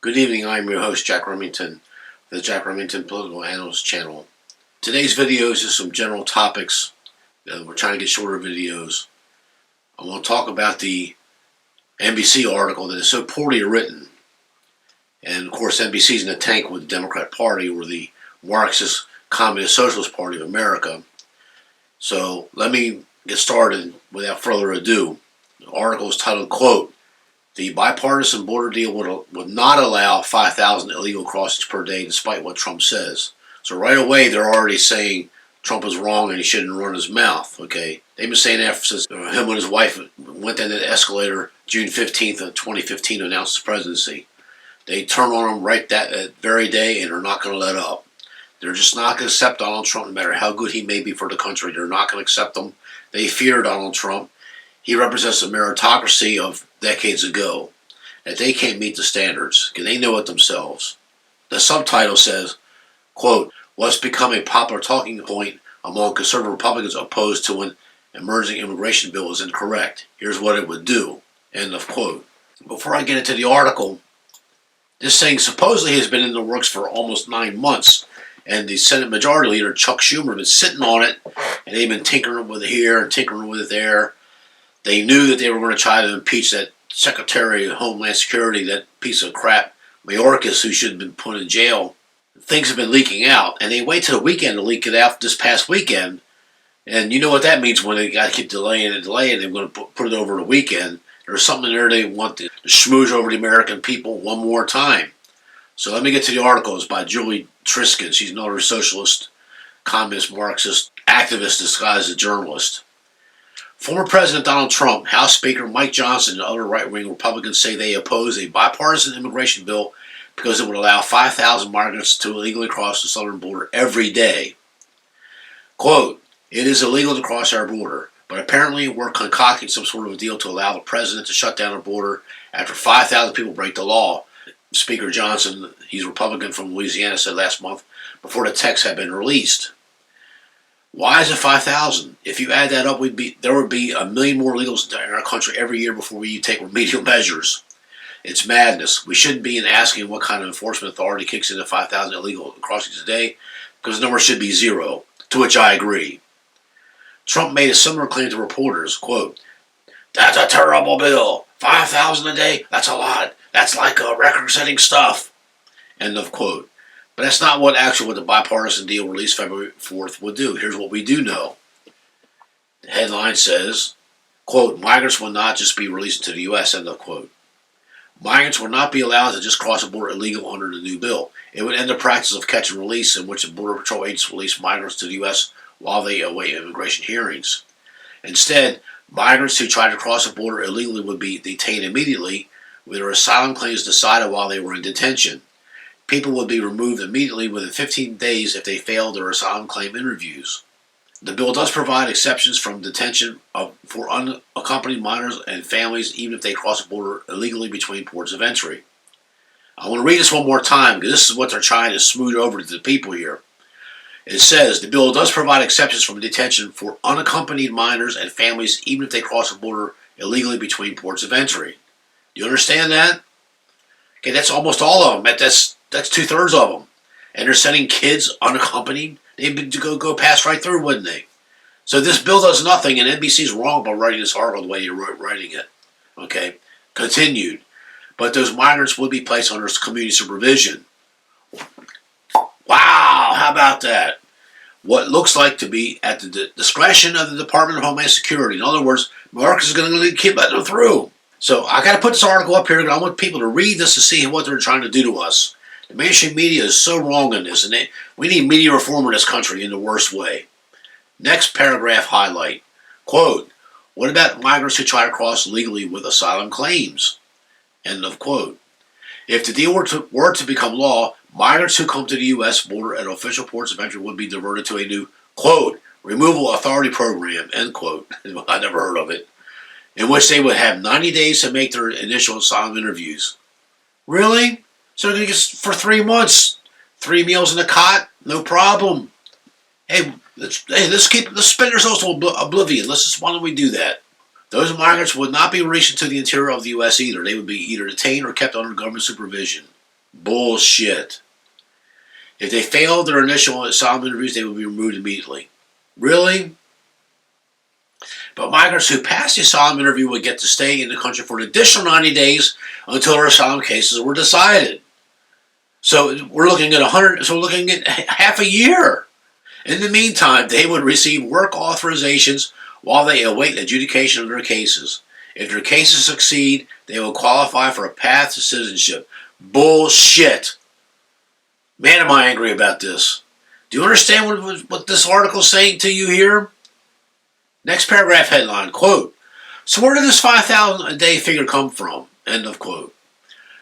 Good evening, I'm your host, Jack Remington, the Jack Remington Political Analyst channel. Today's videos is some general topics. We're trying to get shorter videos. I want to talk about the NBC article that is so poorly written. And of course, NBC's in the tank with the Democrat Party or the Marxist Communist Socialist Party of America. So let me get started without further ado. The article is titled, quote, "The bipartisan border deal would not allow 5,000 illegal crossings per day despite what Trump says." So right away they're already saying Trump is wrong and he shouldn't run his mouth, okay? They've been saying that since him and his wife went down the escalator June 15th of 2015 to announce his presidency. They turn on him right that very day and they're not going to let up. They're just not going to accept Donald Trump no matter how good he may be for the country. They're not going to accept him. They fear Donald Trump. He represents a meritocracy of decades ago, that they can't meet the standards, because they know it themselves. The subtitle says, quote, "What's become a popular talking point among conservative Republicans opposed to an emerging immigration bill is incorrect. Here's what it would do." End of quote. Before I get into the article, this thing supposedly has been in the works for almost 9 months, and the Senate Majority Leader, Chuck Schumer, has been sitting on it, and they've been tinkering with it here and tinkering with it there. They knew that they were going to try to impeach that Secretary of Homeland Security, that piece of crap, Mayorkas, who should have been put in jail. Things have been leaking out, and they wait till the weekend to leak it out this past weekend. And you know what that means when they got to keep delaying and delaying. They're going to put it over the weekend. There's something there they want to schmooze over the American people one more time. So let me get to the article. It's by Julie Triskin. She's another socialist, communist, Marxist activist disguised as a journalist. Former President Donald Trump, House Speaker Mike Johnson, and other right-wing Republicans say they oppose a bipartisan immigration bill because it would allow 5,000 migrants to illegally cross the southern border every day. Quote, "It is illegal to cross our border, but apparently we're concocting some sort of a deal to allow the president to shut down our border after 5,000 people break the law," Speaker Johnson, he's a Republican from Louisiana, said last month before the text had been released. Why is it 5,000? If you add that up, there would be 1 million more illegals in our country every year before we take remedial measures. It's madness. We shouldn't be asking what kind of enforcement authority kicks in at 5,000 illegal crossings a day, because the number should be 0, to which I agree. Trump made a similar claim to reporters, quote, "That's a terrible bill. 5,000 a day? That's a lot. That's like record-setting stuff." End of quote. But that's not what the bipartisan deal released February 4th would do. Here's what we do know. The headline says, quote, "Migrants will not just be released to the U.S., end of quote. Migrants will not be allowed to just cross the border illegal under the new bill. It would end the practice of catch and release in which the Border Patrol agents release migrants to the U.S. while they await immigration hearings. Instead, migrants who try to cross the border illegally would be detained immediately with their asylum claims decided while they were in detention. People would be removed immediately within 15 days if they failed their asylum claim interviews. The bill does provide exceptions from detention for unaccompanied minors and families even if they cross the border illegally between ports of entry." I want to read this one more time because this is what they're trying to smooth over to the people here. It says, "The bill does provide exceptions from detention for unaccompanied minors and families even if they cross the border illegally between ports of entry." You understand that? Okay, that's almost all of them. That's 2/3 of them. And they're sending kids unaccompanied. They'd go pass right through, wouldn't they? So this bill does nothing, and NBC's wrong about writing this article the way you're writing it. Okay? Continued. "But those migrants would be placed under community supervision." Wow, how about that? What looks like to be at the discretion of the Department of Homeland Security. In other words, Marcus is going to keep letting them through. So I got to put this article up here because I want people to read this to see what they're trying to do to us. The mainstream media is so wrong in this, and we need media reform in this country in the worst way. Next paragraph highlight. Quote, "What about migrants who try to cross legally with asylum claims?" End of quote. If the deal were to become law, migrants who come to the U.S. border at official ports of entry would be diverted to a new, quote, "removal authority program," end quote. I never heard of it. In which they would have 90 days to make their initial asylum interviews. Really? So they're going to get for 3 months, 3 meals in a cot, no problem. Hey, let's spin ourselves to oblivion. Why don't we do that? Those migrants would not be released into the interior of the U.S. either. They would be either detained or kept under government supervision. Bullshit. If they failed their initial asylum interviews, they would be removed immediately. Really? But migrants who passed the asylum interview would get to stay in the country for an additional 90 days until their asylum cases were decided. So we're looking at half a year. In the meantime, they would receive work authorizations while they await adjudication of their cases. If their cases succeed, they will qualify for a path to citizenship. Bullshit. Man, am I angry about this. Do you understand what this article is saying to you here? Next paragraph headline, quote, so where did this 5,000 a day figure come from? End of quote.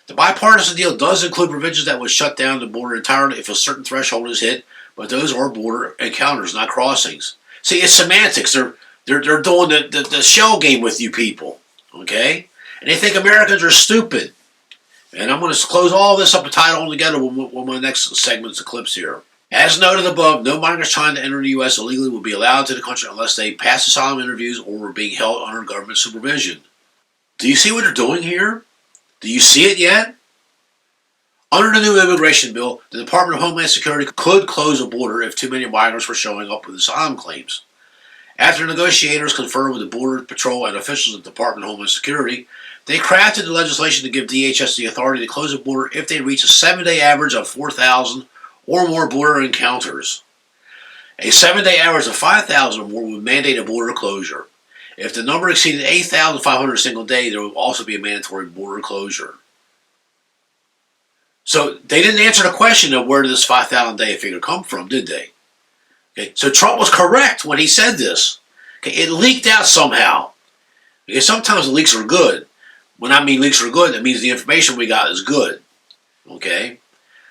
The bipartisan deal does include provisions that would shut down the border entirely if a certain threshold is hit, but those are border encounters, not crossings. See, it's semantics. They're doing the shell game with you people, okay? And they think Americans are stupid. And I'm going to close all this up and tie it all together with my next segment's of clips here. As noted above, no migrants trying to enter the U.S. illegally will be allowed to the country unless they pass asylum interviews or are being held under government supervision. Do you see what they're doing here? Do you see it yet? Under the new immigration bill, the Department of Homeland Security could close a border if too many migrants were showing up with asylum claims. After negotiators conferred with the Border Patrol and officials at the Department of Homeland Security, they crafted the legislation to give DHS the authority to close a border if they reach a 7-day average of 4,000 or more border encounters. A 7-day average of 5,000 or more would mandate a border closure. If the number exceeded 8,500 a single day, there would also be a mandatory border closure. So they didn't answer the question of where did this 5,000 day figure come from, did they? Okay, so Trump was correct when he said this. Okay, it leaked out somehow. Okay, sometimes the leaks are good. When I mean leaks are good, that means the information we got is good. Okay?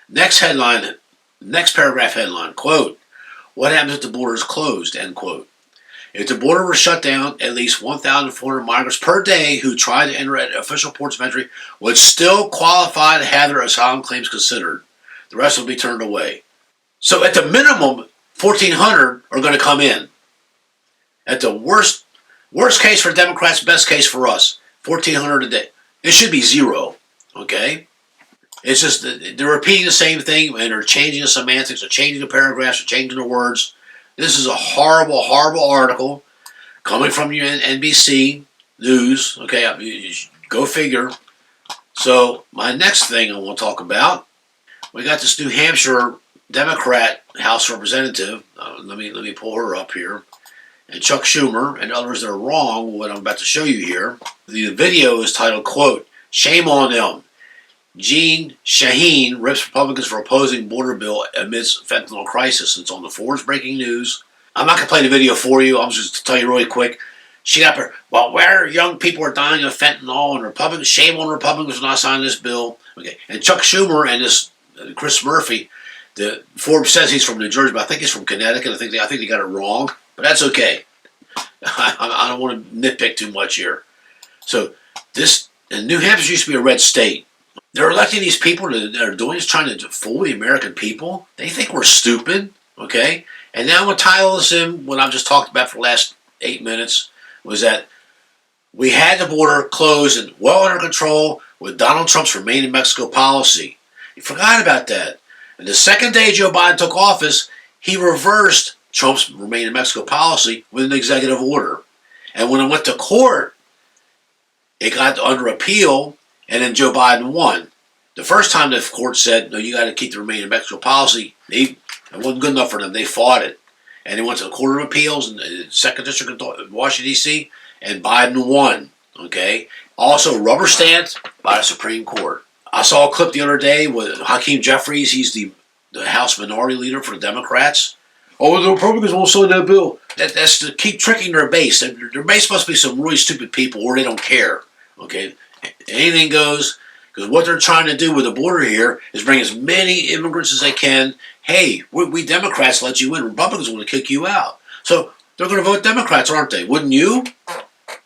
Next paragraph headline, quote, what happens if the border is closed, end quote. If the border were shut down, at least 1,400 migrants per day who tried to enter at official ports of entry would still qualify to have their asylum claims considered. The rest would be turned away. So at the minimum, 1,400 are going to come in. At the worst case for Democrats, best case for us, 1,400 a day. It should be zero, okay? It's just they're repeating the same thing and they're changing the semantics, they're changing the paragraphs, they're changing the words. This is a horrible, horrible article coming from your NBC News. Okay, go figure. So my next thing I want to talk about, we got this New Hampshire Democrat House Representative. Let me pull her up here. And Chuck Schumer and others that are wrong with what I'm about to show you here. The video is titled, quote, shame on them. Jeanne Shaheen rips Republicans for opposing border bill amidst fentanyl crisis. It's on the Forbes breaking news. I'm not going to play the video for you. I'm just to tell you really quick. She got her, well, where young people are dying of fentanyl and Republicans, shame on Republicans for not signing this bill. Okay, and Chuck Schumer and this Chris Murphy, the Forbes says he's from New Jersey, but I think he's from Connecticut. I think they got it wrong, but that's okay. I don't want to nitpick too much here. So and New Hampshire used to be a red state. They're electing these people that are doing is trying to fool the American people. They think we're stupid, okay? And now I'm going to tie all this in, what I've just talked about for the last 8 minutes, was that we had the border closed and well under control with Donald Trump's Remain in Mexico policy. You forgot about that. And the second day Joe Biden took office, he reversed Trump's Remain in Mexico policy with an executive order. And when it went to court, it got under appeal, and then Joe Biden won. The first time the court said, no, you got to keep the Remain in Mexico policy, it wasn't good enough for them. They fought it. And they went to the Court of Appeals in the 2nd District of Washington, D.C., and Biden won. Okay? Also rubber stamped by the Supreme Court. I saw a clip the other day with Hakeem Jeffries. He's the House Minority Leader for the Democrats. Oh, the Republicans won't sign that bill. That's to keep tricking their base. Their base must be some really stupid people or they don't care. Okay? Anything goes. Because what they're trying to do with the border here is bring as many immigrants as they can. Hey, we Democrats let you in. Republicans want to kick you out. So they're going to vote Democrats, aren't they? Wouldn't you?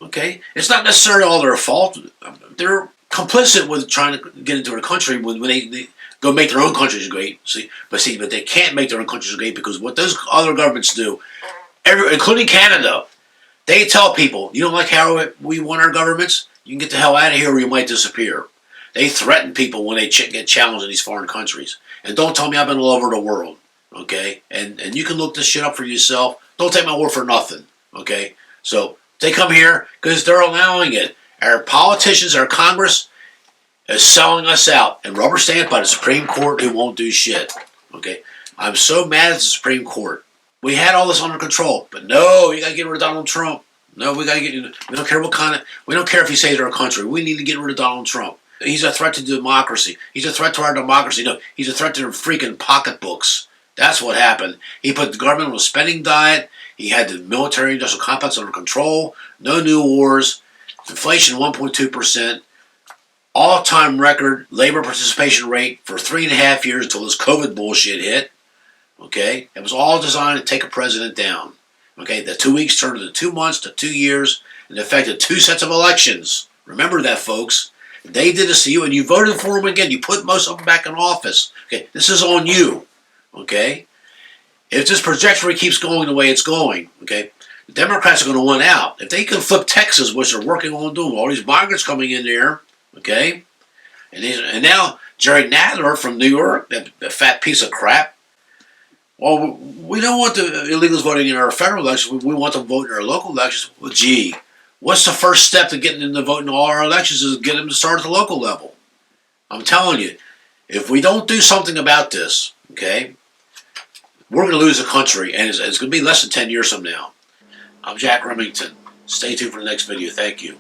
Okay? It's not necessarily all their fault. They're complicit with trying to get into their country when they go make their own countries great. But they can't make their own countries great because what those other governments do, including Canada, they tell people, you don't like how we want our governments? You can get the hell out of here or you might disappear. They threaten people when they get challenged in these foreign countries. And don't tell me I've been all over the world, okay? And you can look this shit up for yourself. Don't take my word for nothing, okay? So they come here because they're allowing it. Our politicians, our Congress is selling us out and rubber stamped by the Supreme Court who won't do shit, okay? I'm so mad at the Supreme Court. We had all this under control, but no, you got to get rid of Donald Trump. No, we don't care what kind of, we don't care if he saves our country. We need to get rid of Donald Trump. He's a threat to democracy. He's a threat to our democracy. No, he's a threat to their freaking pocketbooks. That's what happened. He put the government on a spending diet. He had the military-industrial complex under control. No new wars. Inflation 1.2%. All-time record labor participation rate for 3.5 years until this COVID bullshit hit. Okay? It was all designed to take a president down. Okay? The 2 weeks turned into 2 months to 2 years and affected 2 sets of elections. Remember that, folks. They did this to you, and you voted for them again. You put most of them back in office. Okay, this is on you. Okay, if this trajectory keeps going the way it's going, okay, the Democrats are going to win out. If they can flip Texas, which they're working on doing, all these migrants coming in there, okay, and now Jerry Nadler from New York, that fat piece of crap. Well, we don't want the illegals voting in our federal elections. We want them voting in our local elections. Well, gee. What's the first step to getting them to vote in all our elections is get them to start at the local level. I'm telling you, if we don't do something about this, okay, we're going to lose the country, and it's going to be less than 10 years from now. I'm Jack Remington. Stay tuned for the next video. Thank you.